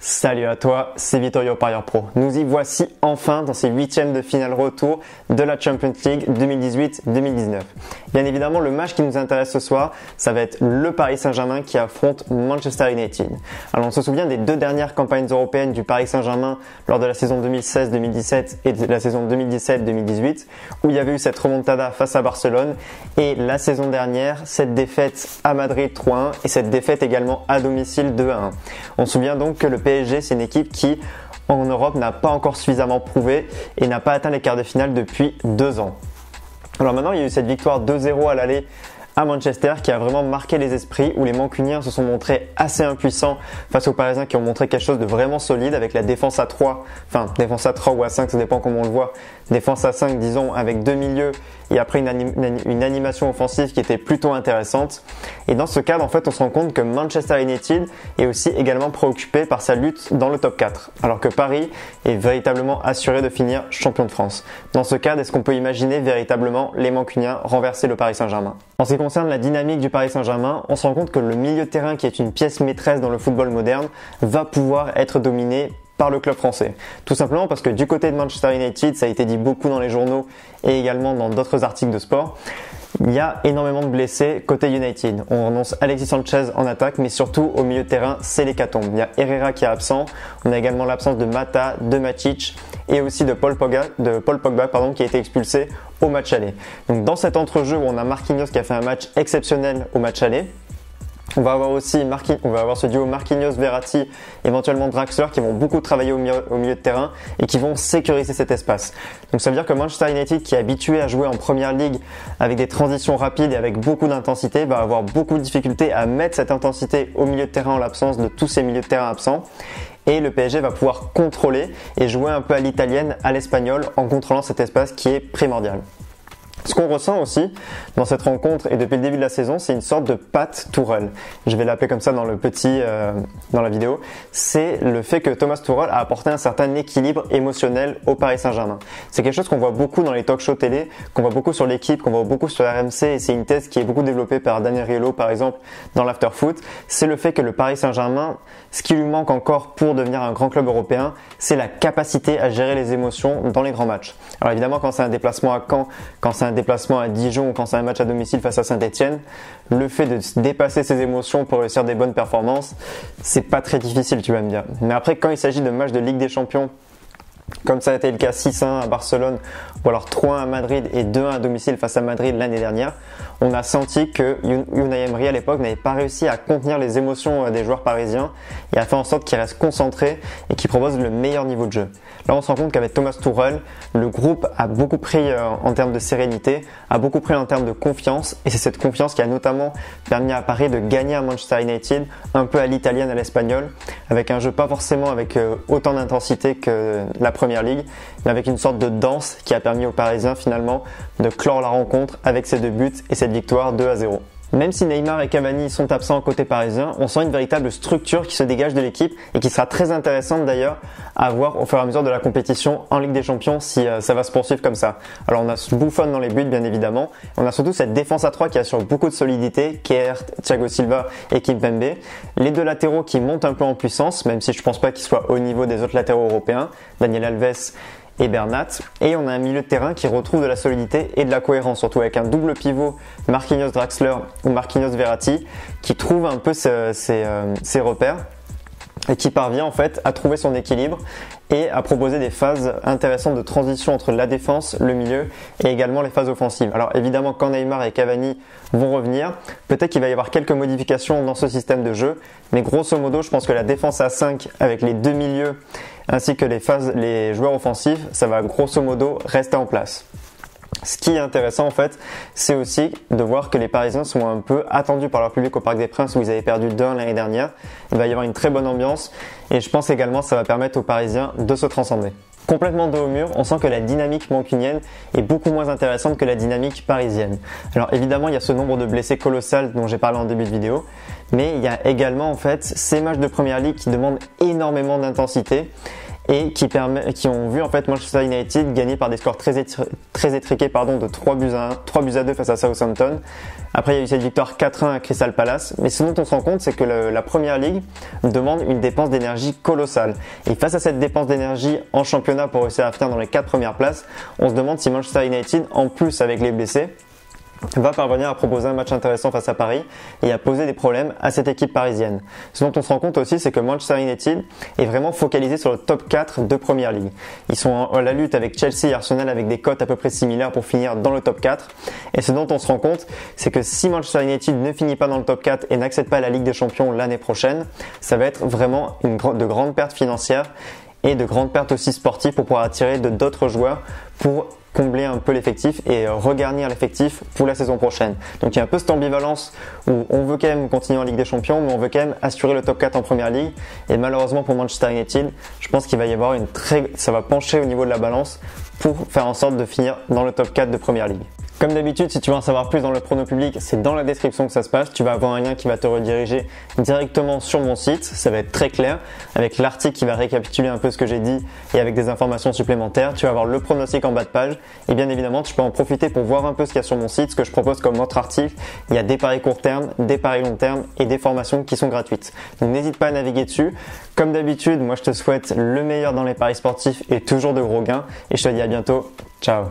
Salut à toi, c'est Vittorio Parieur Pro. Nous y voici enfin dans ces huitièmes de finale retour de la Champions League 2018-2019. Bien évidemment, le match qui nous intéresse ce soir, ça va être le Paris Saint-Germain qui affronte Manchester United. Alors on se souvient des deux dernières campagnes européennes du Paris Saint-Germain lors de la saison 2016-2017 et de la saison 2017-2018 où il y avait eu cette remontada face à Barcelone et la saison dernière, cette défaite à Madrid 3-1 et cette défaite également à domicile 2-1. On se souvient donc que le PSG, c'est une équipe qui, en Europe, n'a pas encore suffisamment prouvé et n'a pas atteint les quarts de finale depuis 2 ans. Alors maintenant, il y a eu cette victoire 2-0 à l'aller à Manchester qui a vraiment marqué les esprits où les Mancuniens se sont montrés assez impuissants face aux Parisiens qui ont montré quelque chose de vraiment solide avec la défense à 3, enfin défense à 3 ou à 5, ça dépend comment on le voit, défense à 5 disons avec deux milieux et après une animation offensive qui était plutôt intéressante. Et dans ce cadre en fait on se rend compte que Manchester United est aussi également préoccupé par sa lutte dans le top 4 alors que Paris est véritablement assuré de finir champion de France. Dans ce cadre, est-ce qu'on peut imaginer véritablement les Mancuniens renverser le Paris Saint-Germain? En ce qui concerne la dynamique du Paris Saint-Germain, on se rend compte que le milieu de terrain qui est une pièce maîtresse dans le football moderne va pouvoir être dominé par le club français. Tout simplement parce que du côté de Manchester United, ça a été dit beaucoup dans les journaux et également dans d'autres articles de sport, il y a énormément de blessés côté United. On annonce Alexis Sanchez en attaque, mais surtout au milieu de terrain, c'est l'hécatombe. Il y a Herrera qui est absent, on a également l'absence de Mata, de Matic et aussi de Paul Pogba qui a été expulsé au match aller. Donc dans cet entrejeu où on a Marquinhos qui a fait un match exceptionnel au match aller, on va avoir ce duo Marquinhos-Verratti, éventuellement Draxler qui vont beaucoup travailler au milieu de terrain et qui vont sécuriser cet espace. Donc ça veut dire que Manchester United qui est habitué à jouer en première ligue avec des transitions rapides et avec beaucoup d'intensité va avoir beaucoup de difficultés à mettre cette intensité au milieu de terrain en l'absence de tous ces milieux de terrain absents. Et le PSG va pouvoir contrôler et jouer un peu à l'italienne, à l'espagnol en contrôlant cet espace qui est primordial. Ce qu'on ressent aussi dans cette rencontre et depuis le début de la saison, c'est une sorte de patte Tourelle. Je vais l'appeler comme ça dans la vidéo. C'est le fait que Thomas Tuchel a apporté un certain équilibre émotionnel au Paris Saint-Germain. C'est quelque chose qu'on voit beaucoup dans les talk-shows télé, qu'on voit beaucoup sur l'équipe, qu'on voit beaucoup sur RMC et c'est une thèse qui est beaucoup développée par Daniel Riolo par exemple dans l'Afterfoot. C'est le fait que le Paris Saint-Germain, ce qui lui manque encore pour devenir un grand club européen, c'est la capacité à gérer les émotions dans les grands matchs. Alors évidemment quand c'est un déplacement à Caen, quand c'est un déplacement à Dijon ou quand c'est un match à domicile face à Saint-Etienne, le fait de dépasser ses émotions pour réussir des bonnes performances, c'est pas très difficile, tu vas me dire. Mais après, quand il s'agit de matchs de Ligue des Champions, comme ça a été le cas 6-1 à Barcelone ou alors 3-1 à Madrid et 2-1 à domicile face à Madrid l'année dernière, on a senti que Unai Emery à l'époque n'avait pas réussi à contenir les émotions des joueurs parisiens et a fait en sorte qu'ils restent concentrés et qu'ils proposent le meilleur niveau de jeu. Là on se rend compte qu'avec Thomas Tuchel, le groupe a beaucoup pris en termes de sérénité, a beaucoup pris en termes de confiance et c'est cette confiance qui a notamment permis à Paris de gagner à Manchester United un peu à l'italienne, à l'espagnol, avec un jeu pas forcément avec autant d'intensité que la Première Ligue, mais avec une sorte de danse qui a permis aux Parisiens finalement de clore la rencontre avec ces deux buts et cette victoire 2-0. Même si Neymar et Cavani sont absents côté parisien, on sent une véritable structure qui se dégage de l'équipe et qui sera très intéressante d'ailleurs à voir au fur et à mesure de la compétition en Ligue des Champions si ça va se poursuivre comme ça. Alors on a Buffon dans les buts bien évidemment, on a surtout cette défense à 3 qui assure beaucoup de solidité, Kehrer, Thiago Silva et Kimpembe, les deux latéraux qui montent un peu en puissance, même si je pense pas qu'ils soient au niveau des autres latéraux européens, Daniel Alves et Bernat, et on a un milieu de terrain qui retrouve de la solidité et de la cohérence, surtout avec un double pivot Marquinhos Draxler ou Marquinhos Verratti qui trouve un peu ses repères et qui parvient en fait à trouver son équilibre et à proposer des phases intéressantes de transition entre la défense, le milieu et également les phases offensives. Alors évidemment quand Neymar et Cavani vont revenir, peut-être qu'il va y avoir quelques modifications dans ce système de jeu, mais grosso modo je pense que la défense à 5 avec les deux milieux ainsi que les joueurs offensifs, ça va grosso modo rester en place. Ce qui est intéressant en fait, c'est aussi de voir que les Parisiens sont un peu attendus par leur public au Parc des Princes où ils avaient perdu 2-1 l'année dernière. Il va y avoir une très bonne ambiance et je pense également que ça va permettre aux Parisiens de se transcender. Complètement dos au mur, on sent que la dynamique mancunienne est beaucoup moins intéressante que la dynamique parisienne. Alors évidemment, il y a ce nombre de blessés colossal dont j'ai parlé en début de vidéo, mais il y a également en fait ces matchs de première ligue qui demandent énormément d'intensité et qui ont vu en fait Manchester United gagner par des scores très étriqués de 3 buts à 2 face à Southampton. Après, il y a eu cette victoire 4-1 à Crystal Palace. Mais ce dont on se rend compte, c'est que la Premier League demande une dépense d'énergie colossale. Et face à cette dépense d'énergie en championnat pour réussir à finir dans les 4 premières places, on se demande si Manchester United, en plus avec les blessés, va parvenir à proposer un match intéressant face à Paris et à poser des problèmes à cette équipe parisienne. Ce dont on se rend compte aussi, c'est que Manchester United est vraiment focalisé sur le top 4 de Premier League. Ils sont à la lutte avec Chelsea et Arsenal avec des cotes à peu près similaires pour finir dans le top 4. Et ce dont on se rend compte, c'est que si Manchester United ne finit pas dans le top 4 et n'accède pas à la Ligue des Champions l'année prochaine, ça va être vraiment de grandes pertes financières et de grandes pertes aussi sportives pour pouvoir attirer d'autres joueurs pour combler un peu l'effectif et regarnir l'effectif pour la saison prochaine. Donc il y a un peu cette ambivalence où on veut quand même continuer en Ligue des Champions, mais on veut quand même assurer le top 4 en Première Ligue. Et malheureusement pour Manchester United, je pense qu'il va y avoir ça va pencher au niveau de la balance pour faire en sorte de finir dans le top 4 de Première Ligue. Comme d'habitude, si tu veux en savoir plus dans le prono public, c'est dans la description que ça se passe. Tu vas avoir un lien qui va te rediriger directement sur mon site. Ça va être très clair avec l'article qui va récapituler un peu ce que j'ai dit et avec des informations supplémentaires. Tu vas avoir le pronostic en bas de page et bien évidemment, tu peux en profiter pour voir un peu ce qu'il y a sur mon site, ce que je propose comme autre article. Il y a des paris court terme, des paris long terme et des formations qui sont gratuites. Donc n'hésite pas à naviguer dessus. Comme d'habitude, moi je te souhaite le meilleur dans les paris sportifs et toujours de gros gains et je te dis à bientôt. Ciao.